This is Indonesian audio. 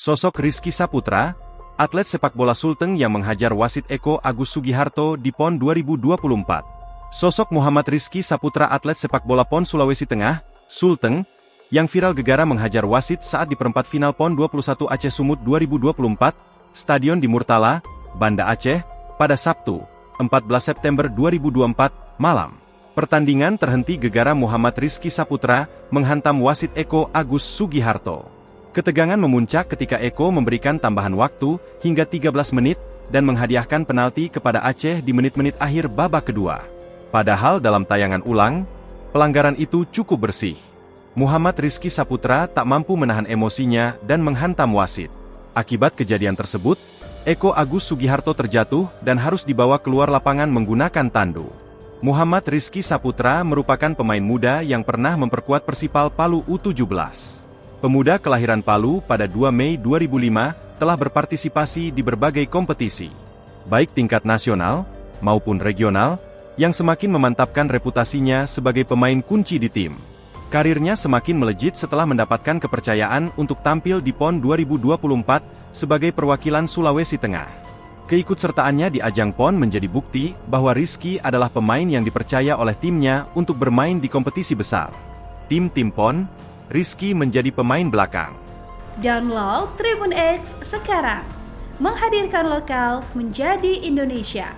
Sosok Rizky Saputra, atlet sepak bola Sulteng yang menghajar wasit Eko Agus Sugiharto di PON 2024. Sosok Muhammad Rizky Saputra, atlet sepak bola PON Sulawesi Tengah, Sulteng, yang viral gegara menghajar wasit saat di perempat final PON 21 Aceh Sumut 2024, Stadion di Murtala, Banda Aceh, pada Sabtu, 14 September 2024, malam. Pertandingan terhenti gegara Muhammad Rizky Saputra menghantam wasit Eko Agus Sugiharto. Ketegangan memuncak ketika Eko memberikan tambahan waktu hingga 13 menit dan menghadiahkan penalti kepada Aceh di menit-menit akhir babak kedua. Padahal dalam tayangan ulang, pelanggaran itu cukup bersih. Muhammad Rizky Saputra tak mampu menahan emosinya dan menghantam wasit. Akibat kejadian tersebut, Eko Agus Sugiharto terjatuh dan harus dibawa keluar lapangan menggunakan tandu. Muhammad Rizky Saputra merupakan pemain muda yang pernah memperkuat Persipal Palu U17. Pemuda kelahiran Palu pada 2 Mei 2005 telah berpartisipasi di berbagai kompetisi, baik tingkat nasional maupun regional, yang semakin memantapkan reputasinya sebagai pemain kunci di tim. Karirnya semakin melejit setelah mendapatkan kepercayaan untuk tampil di PON 2024 sebagai perwakilan Sulawesi Tengah. Keikutsertaannya di ajang PON menjadi bukti bahwa Rizky adalah pemain yang dipercaya oleh timnya untuk bermain di kompetisi besar. Tim-tim PON, Rizky menjadi pemain belakang. Download Tribun X sekarang, menghadirkan lokal menjadi Indonesia.